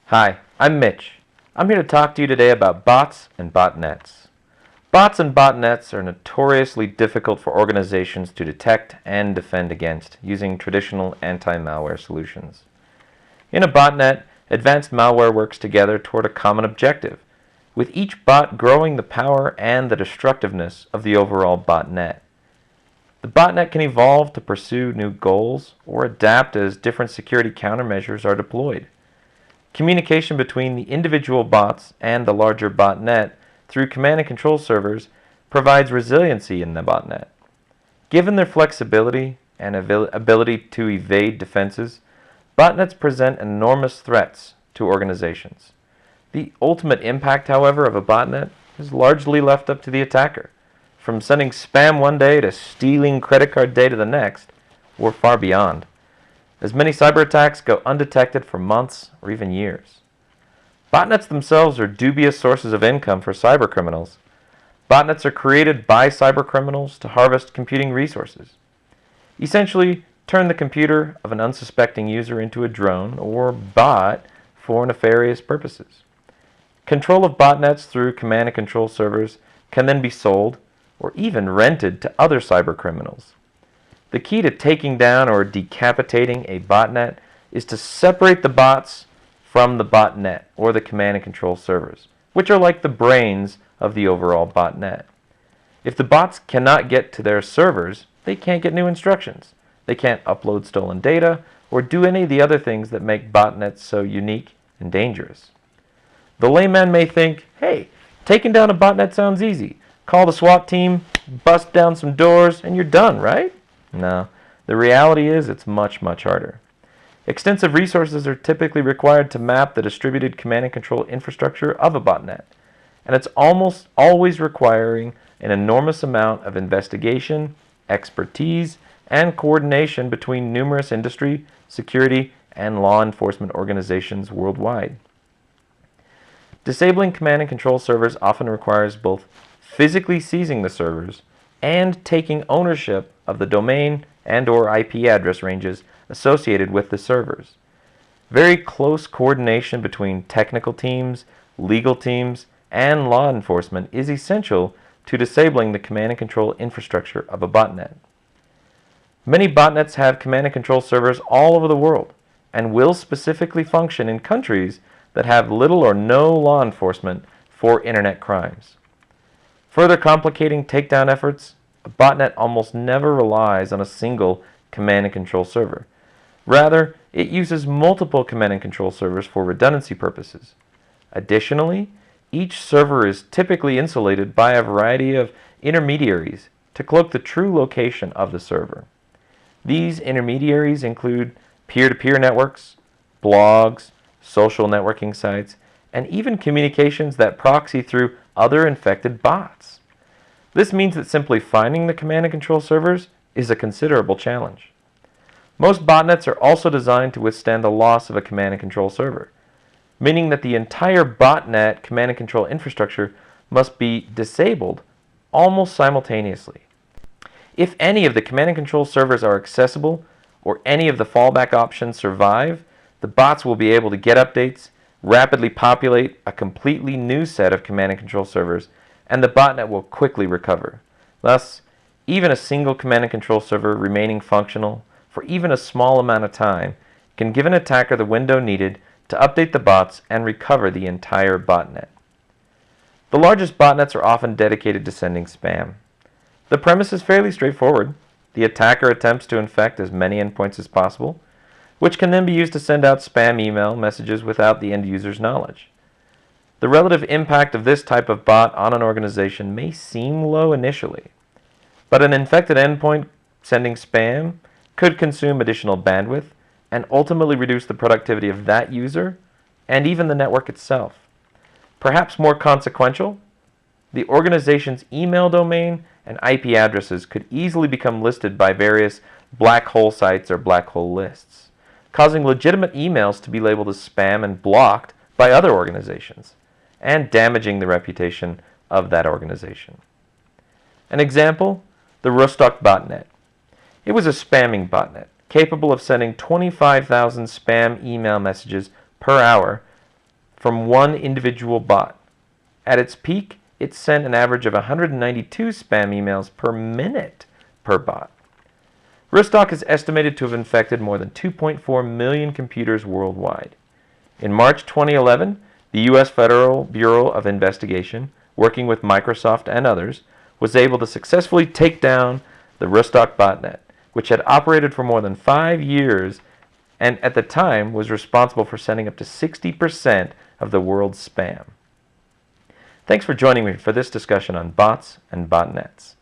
Hi, I'm Mitch. I'm here to talk to you today about bots and botnets. Bots and botnets are notoriously difficult for organizations to detect and defend against using traditional anti-malware solutions. In a botnet, advanced malware works together toward a common objective, with each bot growing the power and the destructiveness of the overall botnet. The botnet can evolve to pursue new goals or adapt as different security countermeasures are deployed. Communication between the individual bots and the larger botnet through command and control servers provides resiliency in the botnet. Given their flexibility and ability to evade defenses, botnets present enormous threats to organizations. The ultimate impact, however, of a botnet is largely left up to the attacker. From sending spam one day to stealing credit card data the next, or far beyond, as many cyber attacks go undetected for months or even years. Botnets themselves are dubious sources of income for cybercriminals. Botnets are created by cybercriminals to harvest computing resources. Essentially, turn the computer of an unsuspecting user into a drone or bot for nefarious purposes. Control of botnets through command and control servers can then be sold or even rented to other cybercriminals. The key to taking down or decapitating a botnet is to separate the bots from the botnet or the command and control servers, which are like the brains of the overall botnet. If the bots cannot get to their servers, they can't get new instructions. They can't upload stolen data or do any of the other things that make botnets so unique and dangerous. The layman may think, hey, taking down a botnet sounds easy. Call the SWAT team, bust down some doors, and you're done, right? No, the reality is it's much, much harder. Extensive resources are typically required to map the distributed command and control infrastructure of a botnet, and it's almost always requiring an enormous amount of investigation, expertise, and coordination between numerous industry, security, and law enforcement organizations worldwide. Disabling command and control servers often requires both physically seizing the servers and taking ownership of the domain and/or IP address ranges associated with the servers. Very close coordination between technical teams, legal teams, and law enforcement is essential to disabling the command and control infrastructure of a botnet. Many botnets have command and control servers all over the world and will specifically function in countries that have little or no law enforcement for internet crimes. Further complicating takedown efforts, a botnet almost never relies on a single command and control server. Rather, it uses multiple command and control servers for redundancy purposes. Additionally, each server is typically insulated by a variety of intermediaries to cloak the true location of the server. These intermediaries include peer-to-peer networks, blogs, social networking sites, and even communications that proxy through other infected bots. This means that simply finding the command and control servers is a considerable challenge. Most botnets are also designed to withstand the loss of a command and control server, meaning that the entire botnet command and control infrastructure must be disabled almost simultaneously. If any of the command and control servers are accessible or any of the fallback options survive, the bots will be able to get updates, rapidly populate a completely new set of command and control servers, and the botnet will quickly recover. Thus, even a single command and control server remaining functional for even a small amount of time can give an attacker the window needed to update the bots and recover the entire botnet. The largest botnets are often dedicated to sending spam. The premise is fairly straightforward. The attacker attempts to infect as many endpoints as possible, which can then be used to send out spam email messages without the end user's knowledge. The relative impact of this type of bot on an organization may seem low initially, but an infected endpoint sending spam could consume additional bandwidth and ultimately reduce the productivity of that user and even the network itself. Perhaps more consequential, the organization's email domain and IP addresses could easily become listed by various black hole sites or black hole lists, causing legitimate emails to be labeled as spam and blocked by other organizations, and damaging the reputation of that organization. An example, the Rostock botnet. It was a spamming botnet, capable of sending 25,000 spam email messages per hour from one individual bot. At its peak, it sent an average of 192 spam emails per minute per bot. Rustock is estimated to have infected more than 2.4 million computers worldwide. In March 2011, the U.S. Federal Bureau of Investigation, working with Microsoft and others, was able to successfully take down the Rustock botnet, which had operated for more than 5 years and at the time was responsible for sending up to 60% of the world's spam. Thanks for joining me for this discussion on bots and botnets.